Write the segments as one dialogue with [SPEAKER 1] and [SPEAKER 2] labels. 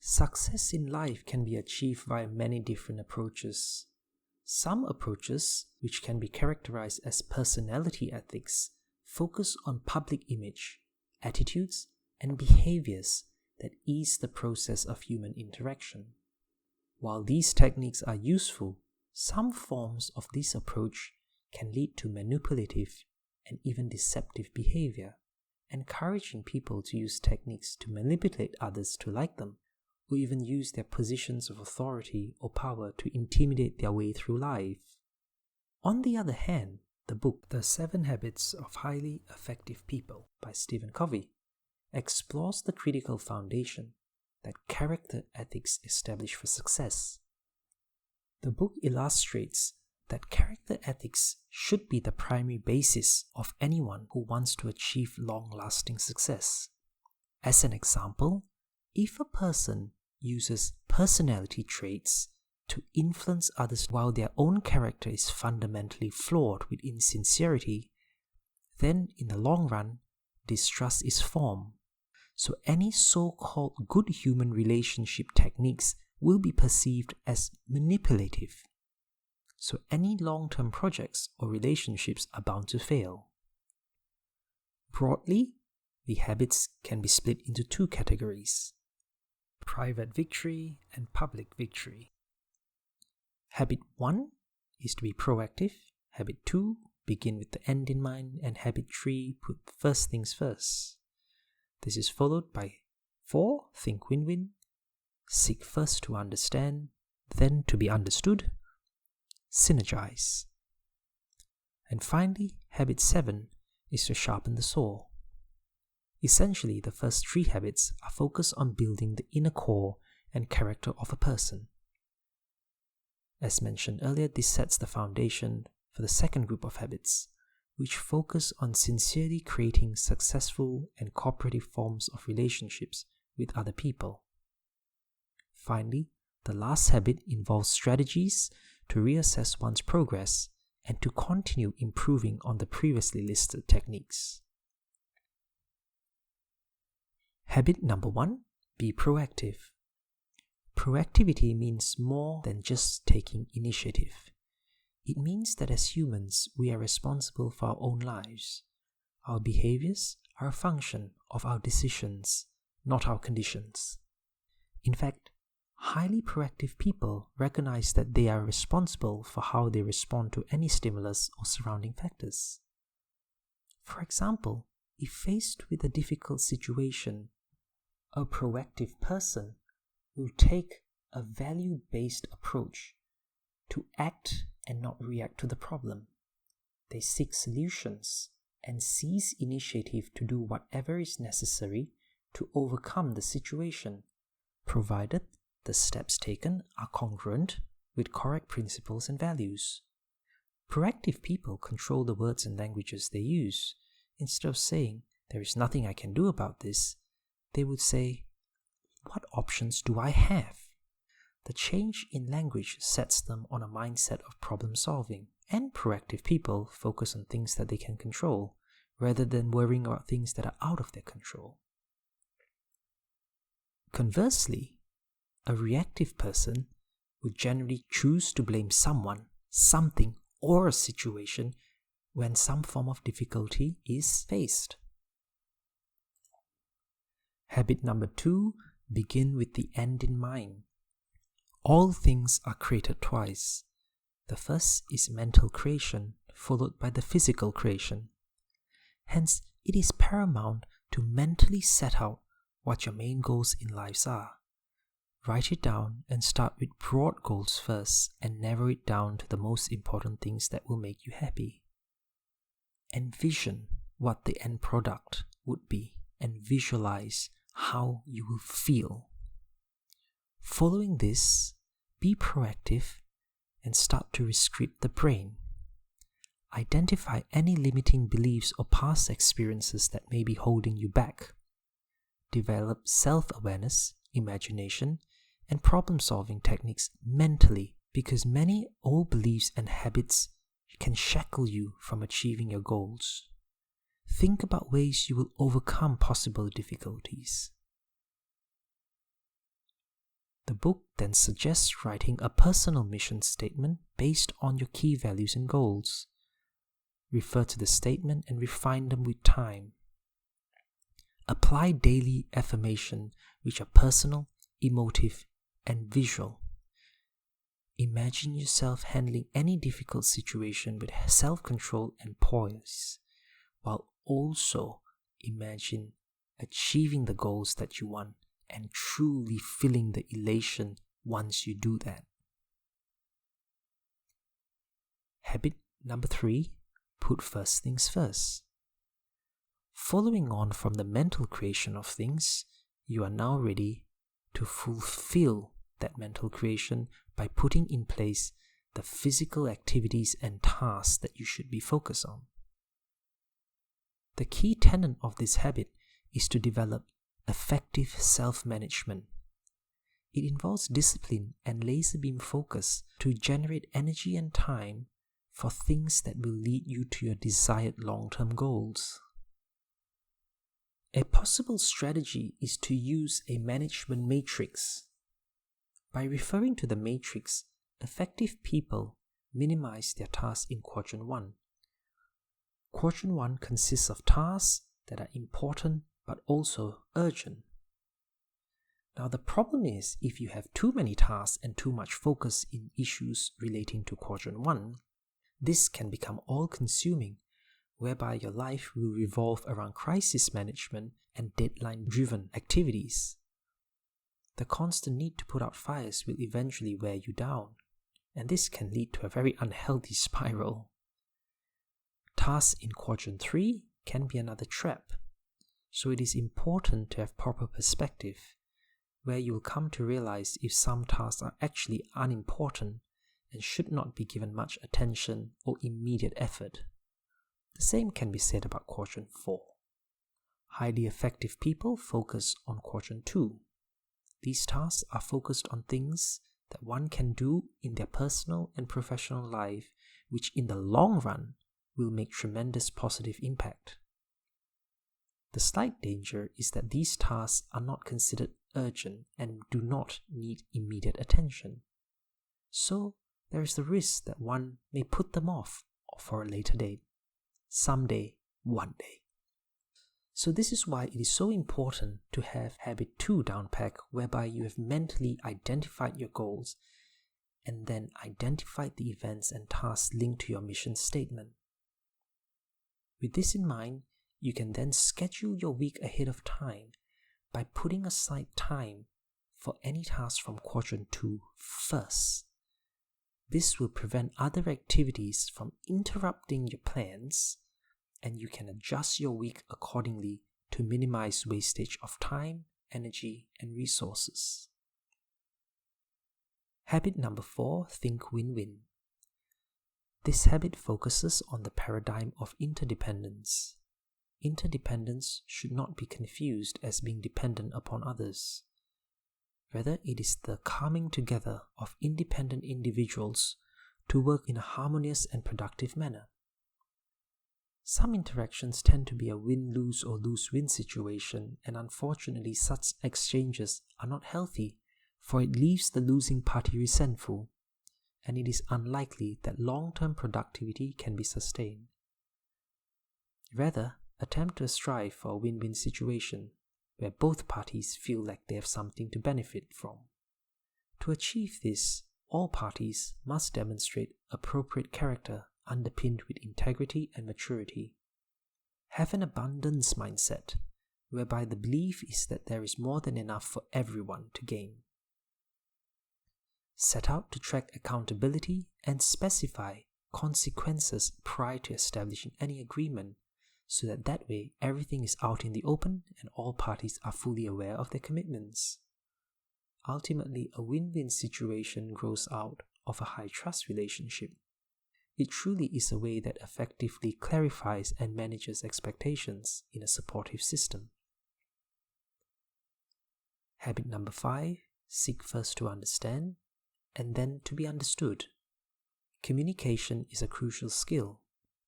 [SPEAKER 1] Success in life can be achieved by many different approaches. Some approaches, which can be characterized as personality ethics, focus on public image, attitudes, and behaviors that ease the process of human interaction. While these techniques are useful, some forms of this approach can lead to manipulative and even deceptive behavior, encouraging people to use techniques to manipulate others to like them, or even use their positions of authority or power to intimidate their way through life. On the other hand, the book The 7 Habits of Highly Effective People by Stephen Covey explores the critical foundation that character ethics establish for success. The book illustrates that character ethics should be the primary basis of anyone who wants to achieve long-lasting success. As an example, if a person uses personality traits to influence others while their own character is fundamentally flawed with insincerity, then in the long run, distrust is formed. So any so-called good human relationship techniques will be perceived as manipulative. So any long-term projects or relationships are bound to fail. Broadly, the habits can be split into 2 categories: private victory and public victory. Habit 1 is to be proactive. Habit 2, begin with the end in mind. And habit 3, put first things first. This is followed by 4, think win-win. Seek first to understand, then to be understood. Synergize. And finally, habit 7 is to sharpen the saw. Essentially, the first 3 habits are focused on building the inner core and character of a person. As mentioned earlier, this sets the foundation for the second group of habits, which focus on sincerely creating successful and cooperative forms of relationships with other people. Finally, the last habit involves strategies to reassess one's progress and to continue improving on the previously listed techniques. Habit number 1, be proactive. Proactivity means more than just taking initiative. It means that as humans, we are responsible for our own lives. Our behaviors are a function of our decisions, not our conditions. In fact, highly proactive people recognize that they are responsible for how they respond to any stimulus or surrounding factors. For example, if faced with a difficult situation, a proactive person will take a value-based approach to act and not react to the problem. They seek solutions and seize initiative to do whatever is necessary to overcome the situation, provided the steps taken are congruent with correct principles and values. Proactive people control the words and languages they use. Instead of saying, "There is nothing I can do about this," they would say, "What options do I have?" The change in language sets them on a mindset of problem solving, and proactive people focus on things that they can control, rather than worrying about things that are out of their control. Conversely, a reactive person would generally choose to blame someone, something, or a situation when some form of difficulty is faced. Habit number 2, begin with the end in mind. All things are created twice. The first is mental creation, followed by the physical creation. Hence, it is paramount to mentally set out what your main goals in life are. Write it down and start with broad goals first and narrow it down to the most important things that will make you happy. Envision what the end product would be and visualize how you will feel. Following this, be proactive and start to rescript the brain. Identify any limiting beliefs or past experiences that may be holding you back. Develop self-awareness, imagination, and problem-solving techniques mentally, because many old beliefs and habits can shackle you from achieving your goals. Think about ways you will overcome possible difficulties. The book then suggests writing a personal mission statement based on your key values and goals. Refer to the statement and refine them with time. Apply daily affirmation which are personal, emotive, and visual. Imagine yourself handling any difficult situation with self-control and poise, while also imagine achieving the goals that you want and truly feeling the elation once you do that. Habit number 3, put first things first. Following on from the mental creation of things, you are now ready to fulfill that mental creation by putting in place the physical activities and tasks that you should be focused on. The key tenet of this habit is to develop effective self-management. It involves discipline and laser beam focus to generate energy and time for things that will lead you to your desired long-term goals. A possible strategy is to use a management matrix. By referring to the matrix, effective people minimize their tasks in Quadrant 1. Quadrant 1 consists of tasks that are important but also urgent. Now the problem is, if you have too many tasks and too much focus in issues relating to Quadrant 1, this can become all-consuming, whereby your life will revolve around crisis management and deadline-driven activities. The constant need to put out fires will eventually wear you down, and this can lead to a very unhealthy spiral. Tasks in Quadrant 3 can be another trap, so it is important to have proper perspective, where you will come to realize if some tasks are actually unimportant and should not be given much attention or immediate effort. The same can be said about Quadrant 4. Highly effective people focus on Quadrant 2. These tasks are focused on things that one can do in their personal and professional life, which in the long run will make tremendous positive impact. The slight danger is that these tasks are not considered urgent and do not need immediate attention. So there is the risk that one may put them off for a later date. Someday, one day. So this is why it is so important to have Habit 2 down pat, whereby you have mentally identified your goals and then identified the events and tasks linked to your mission statement. With this in mind, you can then schedule your week ahead of time by putting aside time for any task from Quadrant 2 first. This will prevent other activities from interrupting your plans, and you can adjust your week accordingly to minimize wastage of time, energy, and resources. Habit number 4, think win-win. This habit focuses on the paradigm of interdependence. Interdependence should not be confused as being dependent upon others. Rather, it is the coming together of independent individuals to work in a harmonious and productive manner. Some interactions tend to be a win-lose or lose-win situation, and unfortunately such exchanges are not healthy, for it leaves the losing party resentful, and it is unlikely that long-term productivity can be sustained. Rather, attempt to strive for a win-win situation, where both parties feel like they have something to benefit from. To achieve this, all parties must demonstrate appropriate character underpinned with integrity and maturity. Have an abundance mindset, whereby the belief is that there is more than enough for everyone to gain. Set out to track accountability and specify consequences prior to establishing any agreement, so that way everything is out in the open and all parties are fully aware of their commitments. Ultimately, a win-win situation grows out of a high-trust relationship. It truly is a way that effectively clarifies and manages expectations in a supportive system. Habit number 5, seek first to understand and then to be understood. Communication is a crucial skill,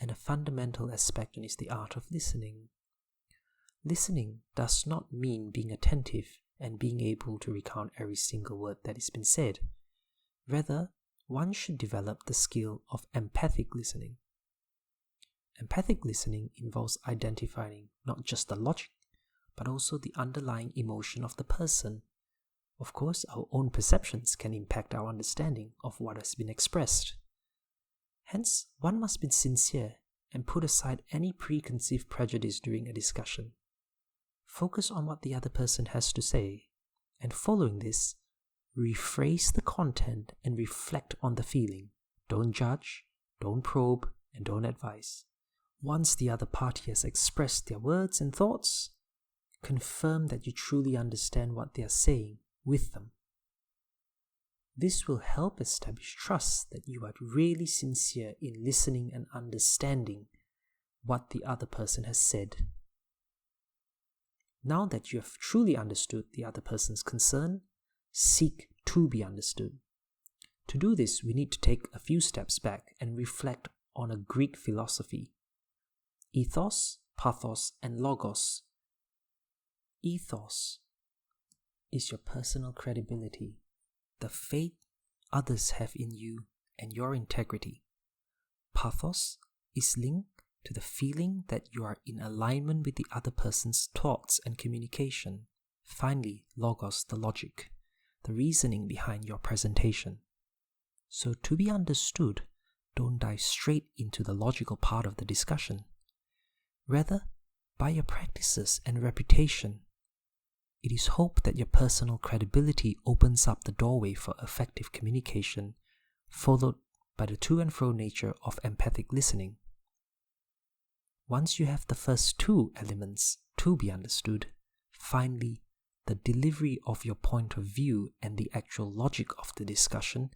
[SPEAKER 1] and a fundamental aspect is the art of listening. Listening does not mean being attentive and being able to recount every single word that has been said. Rather, one should develop the skill of empathic listening. Empathic listening involves identifying not just the logic, but also the underlying emotion of the person. Of course, our own perceptions can impact our understanding of what has been expressed. Hence, one must be sincere and put aside any preconceived prejudice during a discussion. Focus on what the other person has to say, and following this, rephrase the content and reflect on the feeling. Don't judge, don't probe, and don't advise. Once the other party has expressed their words and thoughts, confirm that you truly understand what they are saying with them. This will help establish trust that you are really sincere in listening and understanding what the other person has said. Now that you have truly understood the other person's concern, seek to be understood. To do this, we need to take a few steps back and reflect on a Greek philosophy. Ethos, pathos, and logos. Ethos is your personal credibility, the faith others have in you and your integrity. Pathos is linked to the feeling that you are in alignment with the other person's thoughts and communication. Finally, logos, the logic, the reasoning behind your presentation. So to be understood, don't dive straight into the logical part of the discussion. Rather, by your practices and reputation, it is hoped that your personal credibility opens up the doorway for effective communication, followed by the to and fro nature of empathic listening. Once you have the first two elements to be understood, finally, the delivery of your point of view and the actual logic of the discussion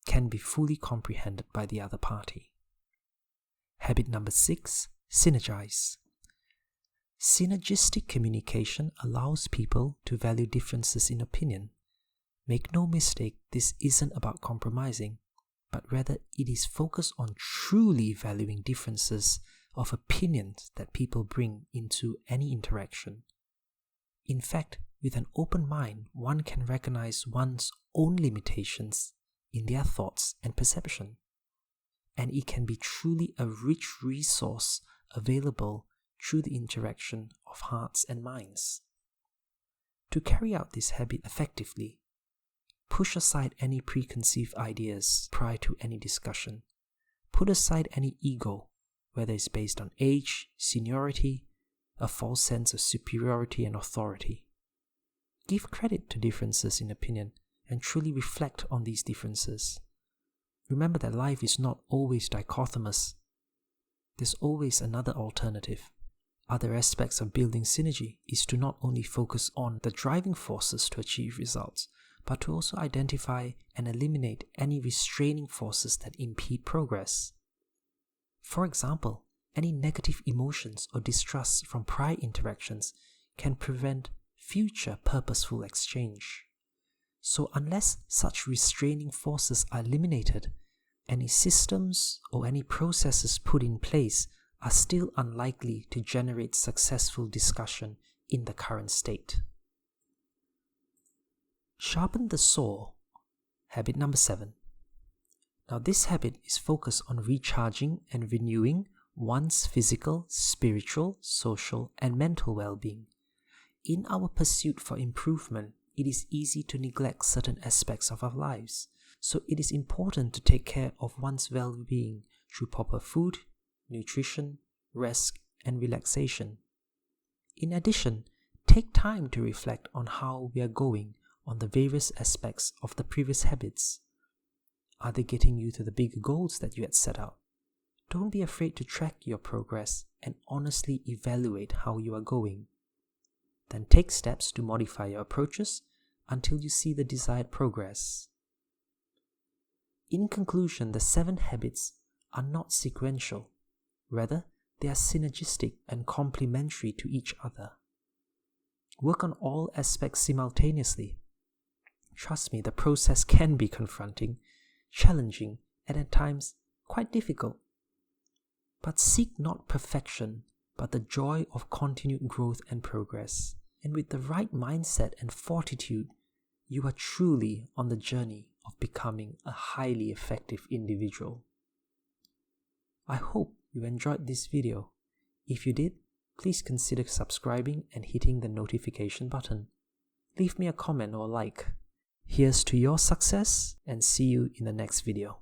[SPEAKER 1] can be fully comprehended by the other party. Habit number 6, synergize. Synergistic communication allows people to value differences in opinion. Make no mistake, this isn't about compromising, but rather it is focused on truly valuing differences of opinions that people bring into any interaction. In fact, with an open mind, one can recognize one's own limitations in their thoughts and perception, and it can be truly a rich resource available through the interaction of hearts and minds. To carry out this habit effectively, push aside any preconceived ideas prior to any discussion. Put aside any ego, whether it's based on age, seniority, a false sense of superiority and authority. Give credit to differences in opinion and truly reflect on these differences. Remember that life is not always dichotomous. There's always another alternative. Other aspects of building synergy is to not only focus on the driving forces to achieve results, but to also identify and eliminate any restraining forces that impede progress. For example, any negative emotions or distrust from prior interactions can prevent future purposeful exchange. So unless such restraining forces are eliminated, any systems or any processes put in place are still unlikely to generate successful discussion in the current state. Sharpen the saw. Habit number 7. Now this habit is focused on recharging and renewing one's physical, spiritual, social, and mental well-being. In our pursuit for improvement, it is easy to neglect certain aspects of our lives, so it is important to take care of one's well-being through proper food, nutrition, rest, and relaxation. In addition, take time to reflect on how we are going on the various aspects of the previous habits. Are they getting you to the bigger goals that you had set out? Don't be afraid to track your progress and honestly evaluate how you are going. Then take steps to modify your approaches until you see the desired progress. In conclusion, the 7 habits are not sequential. Rather, they are synergistic and complementary to each other. Work on all aspects simultaneously. Trust me, the process can be confronting, challenging, and at times quite difficult. But seek not perfection, but the joy of continued growth and progress. And with the right mindset and fortitude, you are truly on the journey of becoming a highly effective individual. I hope you enjoyed this video. If you did, please consider subscribing and hitting the notification button. Leave me a comment or like. Here's to your success, and see you in the next video.